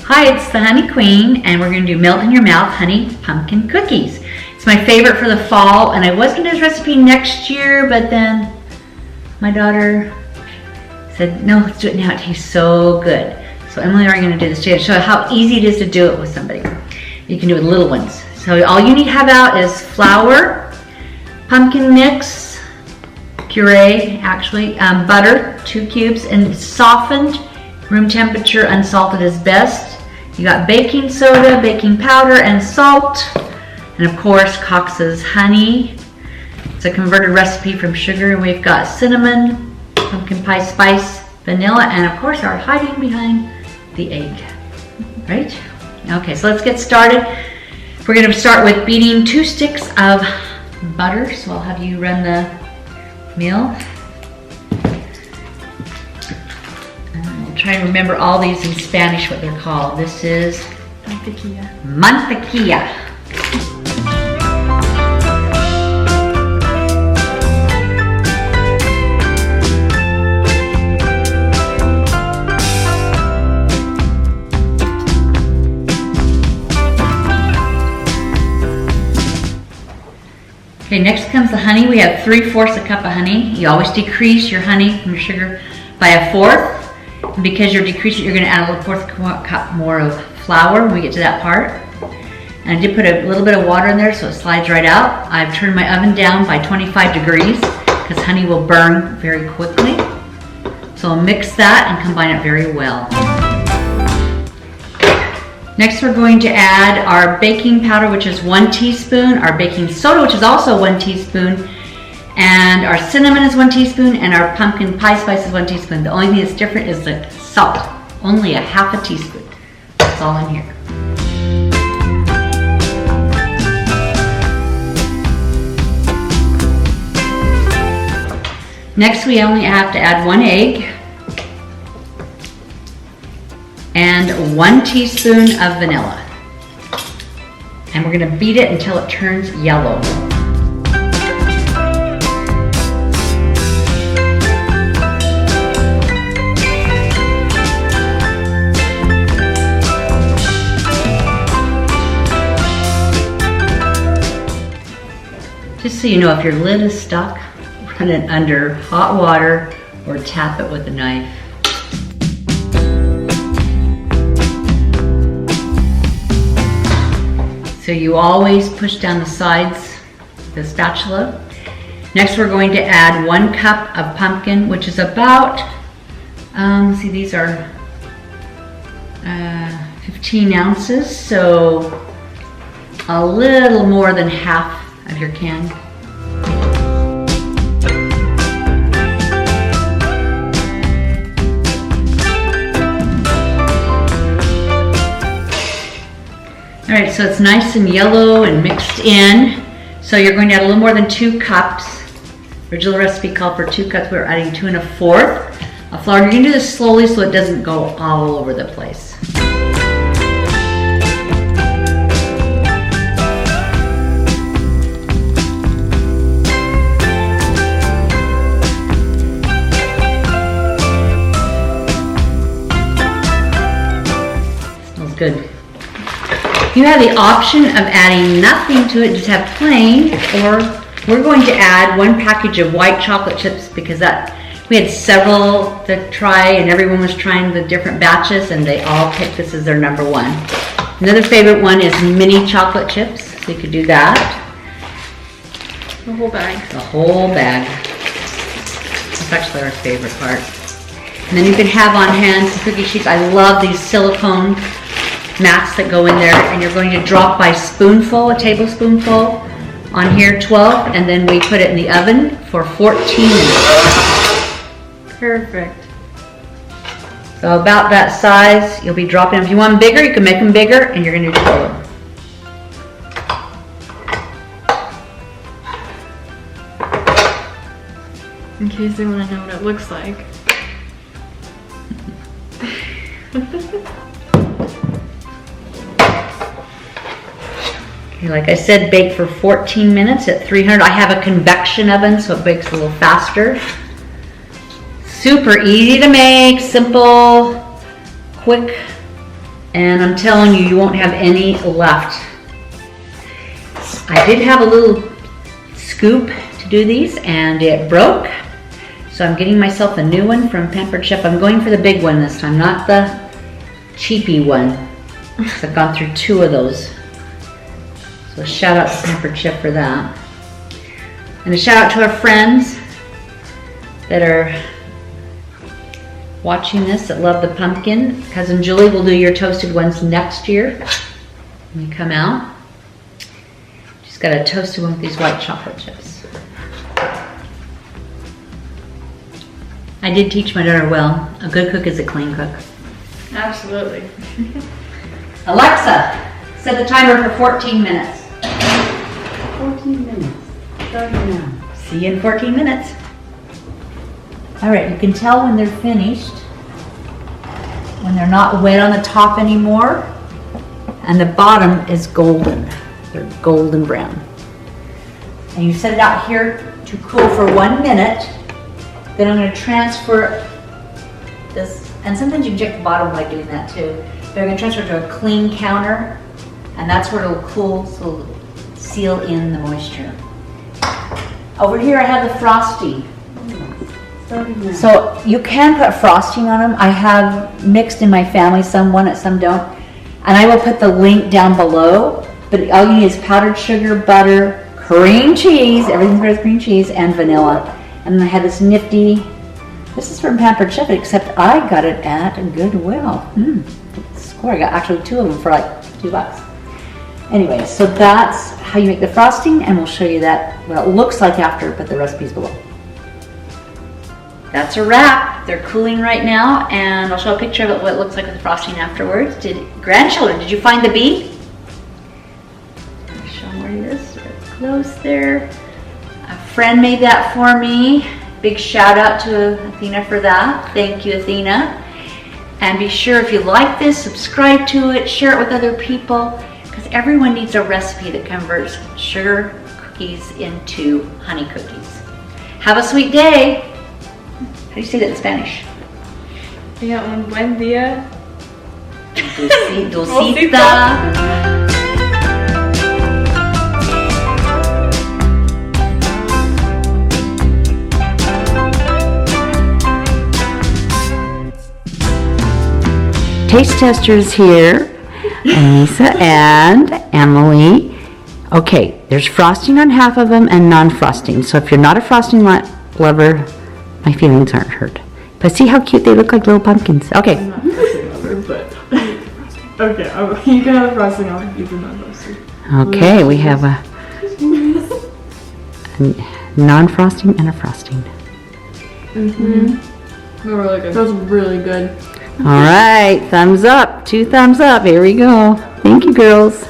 Hi, it's the Honey Queen, and we're going to do melt in your mouth honey pumpkin cookies. It's my favorite for the fall, and I was going to do this recipe next year, but then my daughter said, no, let's do it now. It tastes so good. So Emily and I are going to do this today to show how easy it is to do it with somebody. You can do it with little ones. So all you need to have out is flour, pumpkin mix, puree actually, butter, 2 cubes, and softened, room temperature, unsalted is best. You got baking soda, baking powder, and salt. And of course, Cox's honey. It's a converted recipe from sugar, and we've got cinnamon, pumpkin pie spice, vanilla, and of course our hiding behind the egg, right? Okay, so let's get started. We're going to start with beating 2 sticks of butter. So I'll have you run the mill. I'll try and remember all these in Spanish, what they're called. This is mantequilla. Mantequilla. Okay, next comes the honey. We have 3/4 a cup of honey. You always decrease your honey from your sugar by 1/4. And because you're decreasing, you're going to add a 1/4 cup more of flour when we get to that part. And I did put a little bit of water in there so it slides right out. I've turned my oven down by 25 degrees because honey will burn very quickly. So I'll mix that and combine it very well. Next, we're going to add our baking powder, which is 1 teaspoon, our baking soda, which is also 1 teaspoon, and our cinnamon is 1 teaspoon, and our pumpkin pie spice is 1 teaspoon. The only thing that's different is the salt, only a 1/2 teaspoon. That's all in here. Next, we only have to add 1 egg. And 1 teaspoon of vanilla. And we're going to beat it until it turns yellow. Just so you know, if your lid is stuck, run it under hot water or tap it with a knife. So you always push down the sides with the spatula. Next, we're going to add 1 cup of pumpkin, which is about, let's see, these are 15 ounces, so a little more than half of your can. All right, so it's nice and yellow and mixed in. So you're going to add a little more than 2 cups. Original recipe called for 2 cups. We're adding 2 1/4 of flour. You're going to do this slowly so it doesn't go all over the place. Smells good. You have the option of adding nothing to it, just have plain, or we're going to add 1 package of white chocolate chips because we had several to try and everyone was trying the different batches and they all picked this as their number 1. Another favorite one is mini chocolate chips, so you could do that. The whole bag. The whole bag. That's actually our favorite part. And then you can have on hand some cookie sheets. I love these silicone mats that go in there, and you're going to drop by spoonful, a tablespoonful on here, 12, and then we put it in the oven for 14 minutes. Perfect. So about that size, you'll be dropping them. If you want them bigger, you can make them bigger, and you're going to do 12. In case they want to know what it looks like. Okay, like I said, bake for 14 minutes at 300. I have a convection oven, so it bakes a little faster. Super easy to make, simple, quick, And I'm telling you, you won't have any left. I did have a little scoop to do these and it broke. So I'm getting myself a new one from Pampered Chef. I'm going for the big one this time, not the cheapy one. So I've gone through 2 of those. So shout out to Pampered Chef for that. And a shout out to our friends that are watching this that love the pumpkin. Cousin Julie will do your toasted ones next year when you come out. She's got a toasted one with these white chocolate chips. I did teach my daughter well. A good cook is a clean cook. Absolutely. Alexa, set the timer for 14 minutes. 14 minutes. Starting now. See you in 14 minutes. All right, you can tell when they're finished, when they're not wet on the top anymore, and the bottom is golden. They're golden brown. And you set it out here to cool for 1 minute. Then I'm going to transfer this, and sometimes you can check the bottom by doing that too. But I'm going to transfer it to a clean counter, and that's where it'll cool, so it'll seal in the moisture. Over here I have the frosting. So you can put frosting on them. I have mixed in my family, some want it, some don't. And I will put the link down below, but all you need is powdered sugar, butter, cream cheese, everything's with cream cheese, and vanilla. And then I had this nifty, this is from Pampered Chef, except I got it at Goodwill. Score, I got actually 2 of them for like $2. Anyway, so that's how you make the frosting, and we'll show you that, what it looks like after, but the recipe's below. That's a wrap. They're cooling right now, and I'll show a picture of it, what it looks like with the frosting afterwards. Grandchildren, did you find the bee? Show them where it is. Close there. A friend made that for me. Big shout out to Athena for that. Thank you, Athena. And be sure, if you like this, subscribe to it, share it with other people, because everyone needs a recipe that converts sugar cookies into honey cookies. Have a sweet day. How do you say that in Spanish? Yeah, un buen día. Dulcita. Taste testers here, Anissa and Emily. Okay, there's frosting on half of them and non-frosting. So if you're not a frosting lover, my feelings aren't hurt. But see how cute they look like little pumpkins. Okay. I'm not frosting over, but okay, you can have a frosting on if you do not frosting. Okay, we have a non-frosting and a frosting. They're really good. That's really good. All right, thumbs up. 2 thumbs up. Here we go. Thank you, girls.